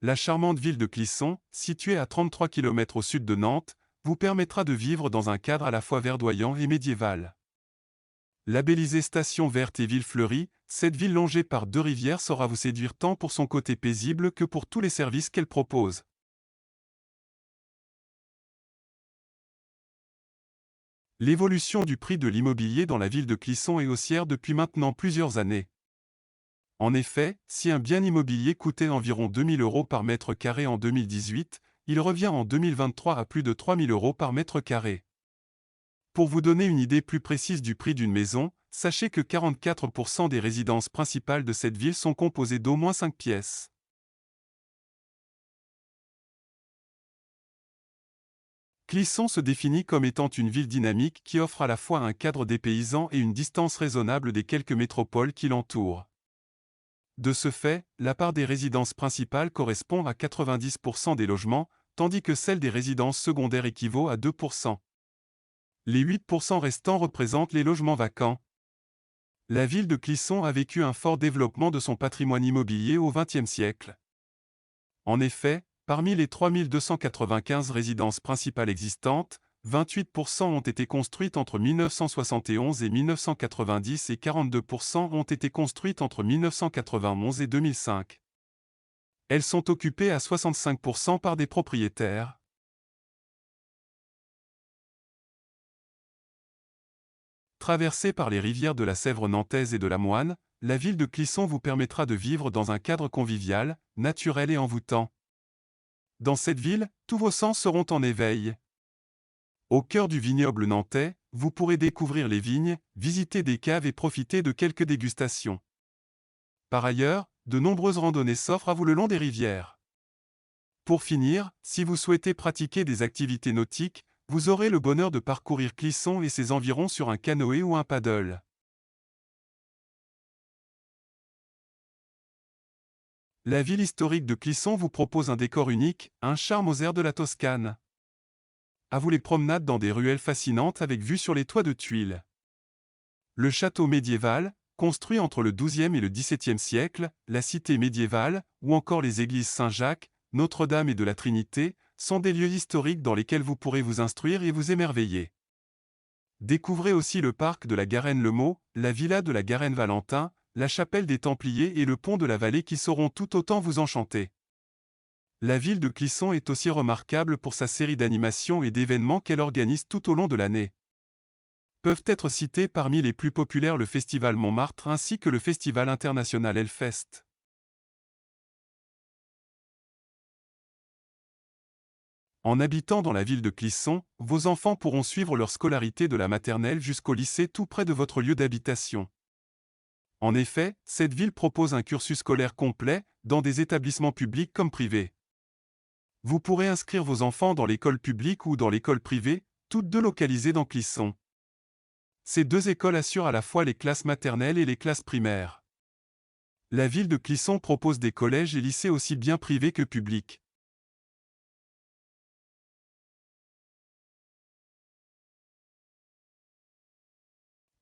La charmante ville de Clisson, située à 33 km au sud de Nantes, vous permettra de vivre dans un cadre à la fois verdoyant et médiéval. Labellisée station verte et ville fleurie, cette ville longée par deux rivières saura vous séduire tant pour son côté paisible que pour tous les services qu'elle propose. L'évolution du prix de l'immobilier dans la ville de Clisson est haussière depuis maintenant plusieurs années. En effet, si un bien immobilier coûtait environ 2 000 € par mètre carré en 2018, il revient en 2023 à plus de 3 000 € par mètre carré. Pour vous donner une idée plus précise du prix d'une maison, sachez que 44% des résidences principales de cette ville sont composées d'au moins 5 pièces. Clisson se définit comme étant une ville dynamique qui offre à la fois un cadre dépaysant et une distance raisonnable des quelques métropoles qui l'entourent. De ce fait, la part des résidences principales correspond à 90% des logements, tandis que celle des résidences secondaires équivaut à 2%. Les 8% restants représentent les logements vacants. La ville de Clisson a vécu un fort développement de son patrimoine immobilier au XXe siècle. En effet, parmi les 3295 résidences principales existantes, 28% ont été construites entre 1971 et 1990 et 42% ont été construites entre 1991 et 2005. Elles sont occupées à 65% par des propriétaires. Traversée par les rivières de la Sèvre nantaise et de la Moine, la ville de Clisson vous permettra de vivre dans un cadre convivial, naturel et envoûtant. Dans cette ville, tous vos sens seront en éveil. Au cœur du vignoble nantais, vous pourrez découvrir les vignes, visiter des caves et profiter de quelques dégustations. Par ailleurs, de nombreuses randonnées s'offrent à vous le long des rivières. Pour finir, si vous souhaitez pratiquer des activités nautiques, vous aurez le bonheur de parcourir Clisson et ses environs sur un canoë ou un paddle. La ville historique de Clisson vous propose un décor unique, un charme aux airs de la Toscane. À vous les promenades dans des ruelles fascinantes avec vue sur les toits de tuiles. Le château médiéval, construit entre le XIIe et le XVIIe siècle, la cité médiévale, ou encore les églises Saint-Jacques, Notre-Dame et de la Trinité, sont des lieux historiques dans lesquels vous pourrez vous instruire et vous émerveiller. Découvrez aussi le parc de la Garenne-le-Maux, la villa de la Garenne-Valentin, la chapelle des Templiers et le pont de la Vallée qui sauront tout autant vous enchanter. La ville de Clisson est aussi remarquable pour sa série d'animations et d'événements qu'elle organise tout au long de l'année. Peuvent être cités parmi les plus populaires le Festival Montmartre ainsi que le Festival international Hellfest. En habitant dans la ville de Clisson, vos enfants pourront suivre leur scolarité de la maternelle jusqu'au lycée tout près de votre lieu d'habitation. En effet, cette ville propose un cursus scolaire complet, dans des établissements publics comme privés. Vous pourrez inscrire vos enfants dans l'école publique ou dans l'école privée, toutes deux localisées dans Clisson. Ces deux écoles assurent à la fois les classes maternelles et les classes primaires. La ville de Clisson propose des collèges et lycées aussi bien privés que publics.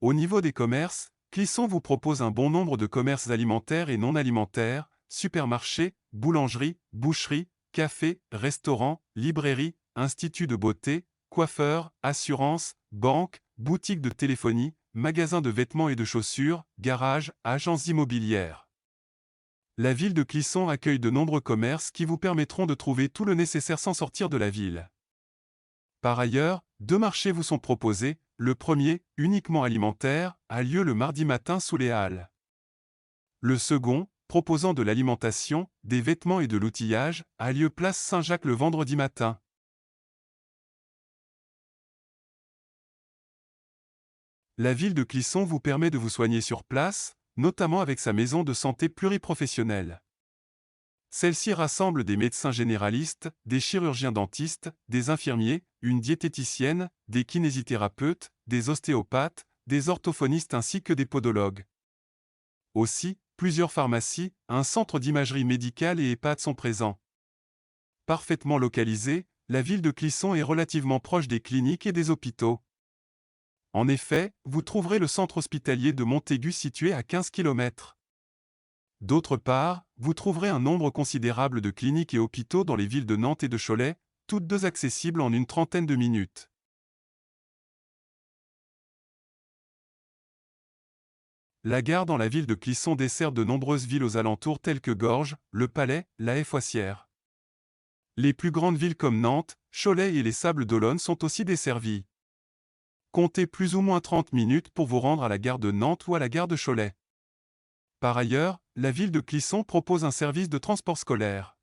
Au niveau des commerces, Clisson vous propose un bon nombre de commerces alimentaires et non alimentaires, supermarchés, boulangeries, boucheries, cafés, restaurants, librairies, instituts de beauté, coiffeurs, assurances, banques, boutiques de téléphonie, magasins de vêtements et de chaussures, garages, agences immobilières. La ville de Clisson accueille de nombreux commerces qui vous permettront de trouver tout le nécessaire sans sortir de la ville. Par ailleurs, deux marchés vous sont proposés. Le premier, uniquement alimentaire, a lieu le mardi matin sous les halles. Le second, proposant de l'alimentation, des vêtements et de l'outillage, a lieu place Saint-Jacques le vendredi matin. La ville de Clisson vous permet de vous soigner sur place, notamment avec sa maison de santé pluriprofessionnelle. Celle-ci rassemble des médecins généralistes, des chirurgiens dentistes, des infirmiers, une diététicienne, des kinésithérapeutes, des ostéopathes, des orthophonistes ainsi que des podologues. Aussi, plusieurs pharmacies, un centre d'imagerie médicale et EHPAD sont présents. Parfaitement localisée, la ville de Clisson est relativement proche des cliniques et des hôpitaux. En effet, vous trouverez le centre hospitalier de Montaigu situé à 15 km. D'autre part, vous trouverez un nombre considérable de cliniques et hôpitaux dans les villes de Nantes et de Cholet, toutes deux accessibles en une trentaine de minutes. La gare dans la ville de Clisson dessert de nombreuses villes aux alentours telles que Gorges, Le Palais, La Haye-Foissière. Les plus grandes villes comme Nantes, Cholet et les Sables d'Olonne sont aussi desservies. Comptez plus ou moins 30 minutes pour vous rendre à la gare de Nantes ou à la gare de Cholet. Par ailleurs, la ville de Clisson propose un service de transport scolaire.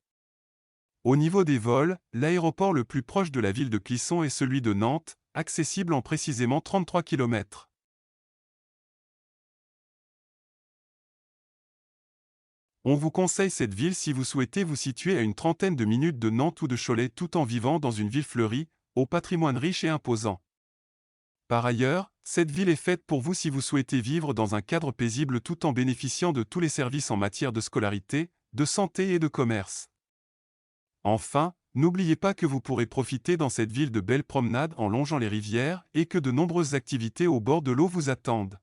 Au niveau des vols, l'aéroport le plus proche de la ville de Clisson est celui de Nantes, accessible en précisément 33 km. On vous conseille cette ville si vous souhaitez vous situer à une trentaine de minutes de Nantes ou de Cholet tout en vivant dans une ville fleurie, au patrimoine riche et imposant. Par ailleurs, cette ville est faite pour vous si vous souhaitez vivre dans un cadre paisible tout en bénéficiant de tous les services en matière de scolarité, de santé et de commerce. Enfin, n'oubliez pas que vous pourrez profiter dans cette ville de belles promenades en longeant les rivières et que de nombreuses activités au bord de l'eau vous attendent.